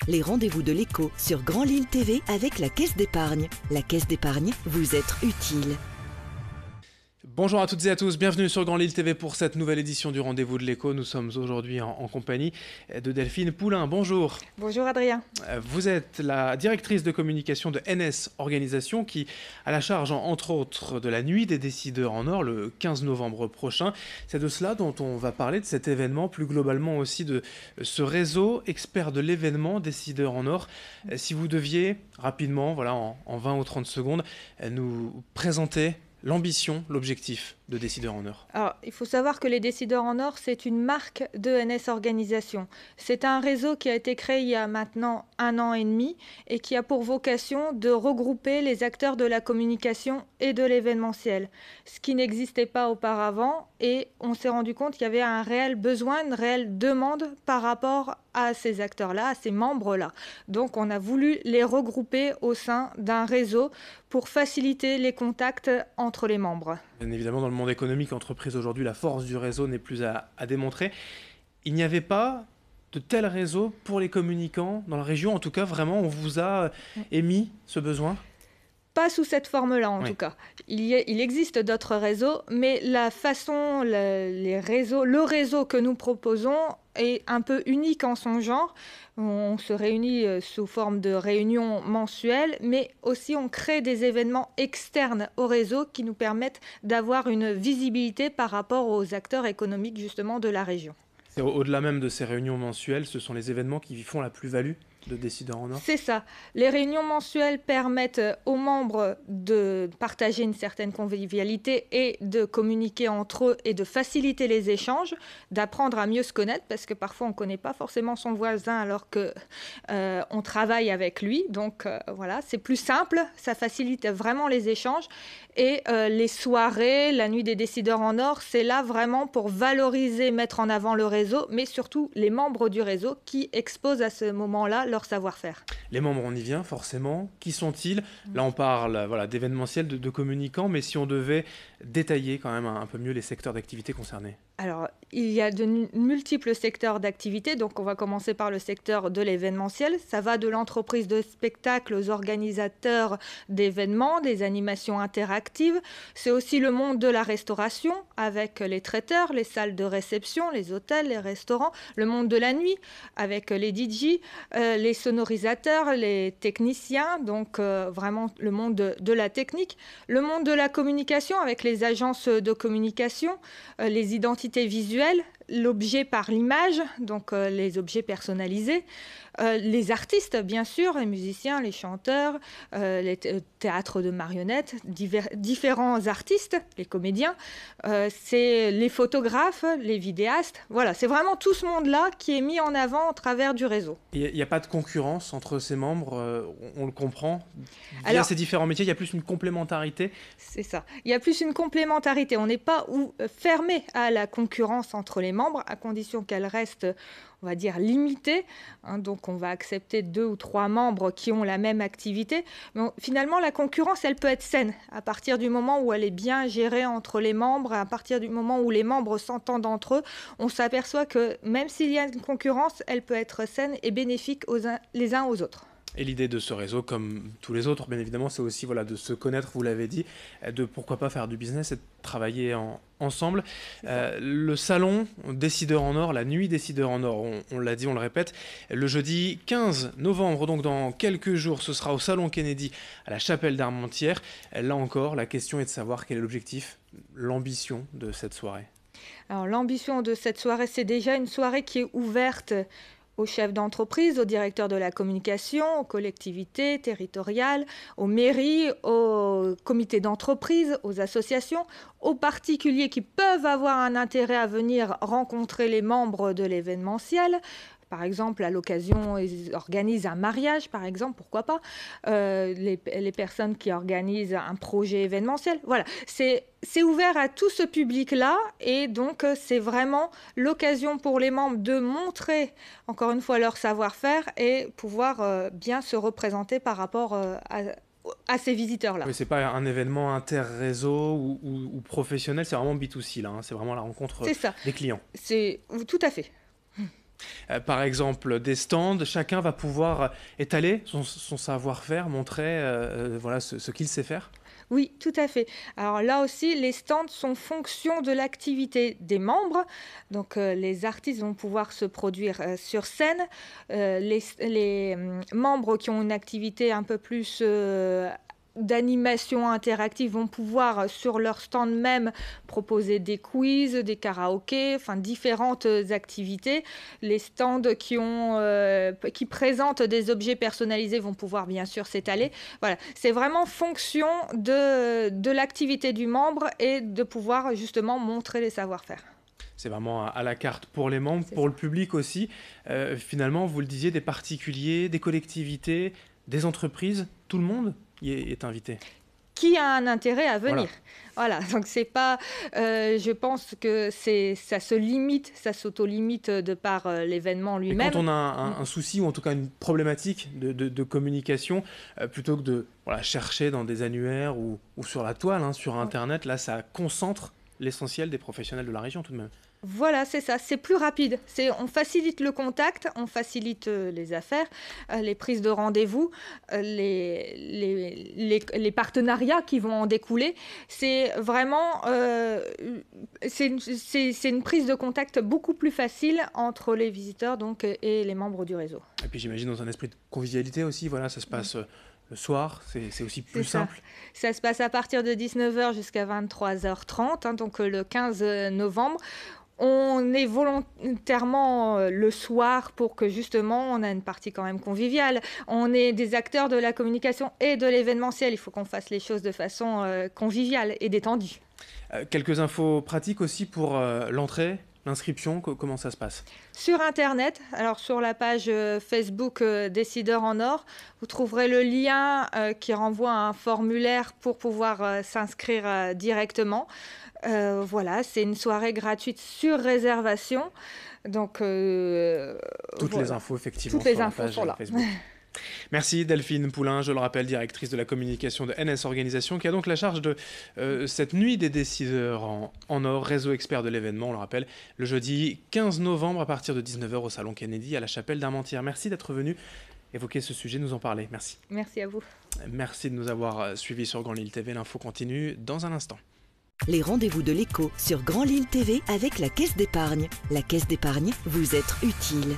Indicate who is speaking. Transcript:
Speaker 1: les rendez-vous de l'écho sur Grand Lille TV avec la Caisse d'épargne. La Caisse d'épargne, vous être utile.
Speaker 2: Bonjour à toutes et à tous, bienvenue sur Grand Lille TV pour cette nouvelle édition du Rendez-vous de l'écho. Nous sommes aujourd'hui en compagnie de Delphine Poulain. Bonjour.
Speaker 3: Bonjour Adrien.
Speaker 2: Vous êtes la directrice de communication de NS Organisation qui a la charge entre autres de la nuit des décideurs en or le 15 novembre prochain. C'est de cela dont on va parler, de cet événement, plus globalement aussi de ce réseau expert de l'événement décideurs en or. Si vous deviez rapidement, voilà, en 20 ou 30 secondes, nous présenter l'ambition, l'objectif de Décideurs en Or.
Speaker 3: Alors, il faut savoir que les Décideurs en Or, c'est une marque de NS Organisation. C'est un réseau qui a été créé il y a maintenant 1 an et demi et qui a pour vocation de regrouper les acteurs de la communication et de l'événementiel, ce qui n'existait pas auparavant, et on s'est rendu compte qu'il y avait un réel besoin, une réelle demande par rapport à ces acteurs-là, à ces membres-là. Donc on a voulu les regrouper au sein d'un réseau pour faciliter les contacts entre les membres.
Speaker 2: Bien évidemment, dans le monde économique, entreprise aujourd'hui, la force du réseau n'est plus à démontrer. Il n'y avait pas de tel réseau pour les communicants dans la région. En tout cas, vraiment, on vous a émis ce besoin ?
Speaker 3: Pas sous cette forme-là, en tout cas. Il existe d'autres réseaux, mais la façon, le réseau que nous proposons est un peu unique en son genre. On se réunit sous forme de réunions mensuelles, mais aussi on crée des événements externes au réseau qui nous permettent d'avoir une visibilité par rapport aux acteurs économiques justement de la région.
Speaker 2: C'est au-delà même de ces réunions mensuelles, ce sont les événements qui font la plus-value de Décideurs en Or ?
Speaker 3: C'est ça. Les réunions mensuelles permettent aux membres de partager une certaine convivialité et de communiquer entre eux et de faciliter les échanges, d'apprendre à mieux se connaître, parce que parfois on ne connaît pas forcément son voisin alors qu'on travaille avec lui. Donc voilà, c'est plus simple, ça facilite vraiment les échanges. Et les soirées, la nuit des Décideurs en Or, c'est là vraiment pour valoriser, mettre en avant le réseau, mais surtout les membres du réseau qui exposent à ce moment-là leur savoir-faire.
Speaker 2: Les membres, on y vient forcément. Qui sont-ils ? Là, on parle d'événementiel, de communicants, mais si on devait détailler quand même un peu mieux les secteurs d'activité concernés.
Speaker 3: Alors, il y a de multiples secteurs d'activité, donc on va commencer par le secteur de l'événementiel. Ça va de l'entreprise de spectacle aux organisateurs d'événements, des animations interactives. C'est aussi le monde de la restauration, avec les traiteurs, les salles de réception, les hôtels, les restaurants. Le monde de la nuit, avec les DJ, les sonorisateurs, les techniciens, donc vraiment le monde de la technique. Le monde de la communication, avec les agences de communication, les identités visuelles, l'objet par l'image, donc les objets personnalisés, les artistes bien sûr, les musiciens, les chanteurs, les théâtres de marionnettes, différents artistes, les comédiens, c'est les photographes, les vidéastes, voilà, c'est vraiment tout ce monde-là qui est mis en avant au travers du réseau.
Speaker 2: Il n'y a pas de concurrence entre ces membres, on le comprend. Via ces différents métiers, il y a plus une complémentarité.
Speaker 3: C'est ça, il y a plus une complémentarité, on n'est pas fermé à la concurrence entre les membres, à condition qu'elle reste, on va dire, limitée. Donc on va accepter 2 ou 3 membres qui ont la même activité. Mais finalement, la concurrence, elle peut être saine à partir du moment où elle est bien gérée entre les membres, à partir du moment où les membres s'entendent entre eux. On s'aperçoit que même s'il y a une concurrence, elle peut être saine et bénéfique les uns aux autres.
Speaker 2: Et l'idée de ce réseau, comme tous les autres, bien évidemment, c'est aussi de se connaître, vous l'avez dit, de pourquoi pas faire du business et de travailler ensemble. Le salon Décideurs en Or, la nuit Décideurs en Or, on l'a dit, on le répète, le jeudi 15 novembre, donc dans quelques jours, ce sera au Salon Kennedy à la Chapelle d'Armentières. Là encore, la question est de savoir quel est l'objectif, l'ambition de cette soirée.
Speaker 3: Alors l'ambition de cette soirée, c'est déjà une soirée qui est ouverte aux chefs d'entreprise, aux directeurs de la communication, aux collectivités territoriales, aux mairies, aux comités d'entreprise, aux associations, aux particuliers qui peuvent avoir un intérêt à venir rencontrer les membres de l'événementiel. Par exemple, à l'occasion, ils organisent un mariage, par exemple, pourquoi pas. Les personnes qui organisent un projet événementiel. Voilà, c'est ouvert à tout ce public-là et donc c'est vraiment l'occasion pour les membres de montrer, encore une fois, leur savoir-faire et pouvoir bien se représenter par rapport à ces visiteurs-là.
Speaker 2: Oui, c'est pas un événement inter-réseau ou professionnel, c'est vraiment B2C, là. C'est vraiment la rencontre des clients.
Speaker 3: C'est tout à fait.
Speaker 2: Par exemple, des stands, chacun va pouvoir étaler son savoir-faire, montrer voilà, ce qu'il sait faire.
Speaker 3: Oui, tout à fait. Alors là aussi, les stands sont fonction de l'activité des membres. Donc les artistes vont pouvoir se produire sur scène. Les membres qui ont une activité un peu plus d'animation interactive vont pouvoir sur leur stand même proposer des quiz, des karaokés, enfin différentes activités. Les stands qui présentent des objets personnalisés vont pouvoir bien sûr s'étaler. Voilà, c'est vraiment fonction de l'activité du membre et de pouvoir justement montrer les savoir-faire.
Speaker 2: C'est vraiment à la carte pour les membres, pour le public aussi. Finalement, vous le disiez, des particuliers, des collectivités, des entreprises, tout le monde y est invité.
Speaker 3: Qui a un intérêt à venir. Voilà, donc c'est pas, je pense que ça se limite, ça s'auto-limite de par l'événement lui-même.
Speaker 2: Et quand on a un souci ou en tout cas une problématique de communication, plutôt que de chercher dans des annuaires ou sur la toile, sur Internet, là ça concentre l'essentiel des professionnels de la région tout de même.
Speaker 3: Voilà, c'est ça, c'est plus rapide. On facilite le contact, on facilite les affaires, les prises de rendez-vous, les partenariats qui vont en découler. C'est vraiment c'est une prise de contact beaucoup plus facile entre les visiteurs donc, et les membres du réseau.
Speaker 2: Et puis j'imagine dans un esprit de convivialité aussi, voilà, ça se passe le soir, c'est aussi plus simple.
Speaker 3: Ça se passe à partir de 19h jusqu'à 23h30, donc le 15 novembre. On est volontairement le soir pour que justement on a une partie quand même conviviale. On est des acteurs de la communication et de l'événementiel. Il faut qu'on fasse les choses de façon conviviale et détendue.
Speaker 2: Quelques infos pratiques aussi pour l'entrée, l'inscription, comment ça se passe?
Speaker 3: Sur Internet, alors sur la page Facebook Décideurs en Or, vous trouverez le lien qui renvoie à un formulaire pour pouvoir s'inscrire directement. Voilà, c'est une soirée gratuite sur réservation. Donc,
Speaker 2: toutes les infos, effectivement,
Speaker 3: toutes les
Speaker 2: sur
Speaker 3: infos
Speaker 2: la page
Speaker 3: sont là.
Speaker 2: Facebook. Merci Delphine Poulain, je le rappelle, directrice de la communication de NS Organisation, qui a donc la charge de cette nuit des décideurs en or, réseau expert de l'événement, on le rappelle, le jeudi 15 novembre à partir de 19h au Salon Kennedy à la Chapelle d'Armentières. Merci d'être venu évoquer ce sujet, nous en parler. Merci.
Speaker 3: Merci à vous.
Speaker 2: Merci de nous avoir suivis sur Grand Lille TV. L'info continue dans un instant.
Speaker 1: Les rendez-vous de l'écho sur Grand Lille TV avec la Caisse d'épargne. La Caisse d'épargne, vous être utile.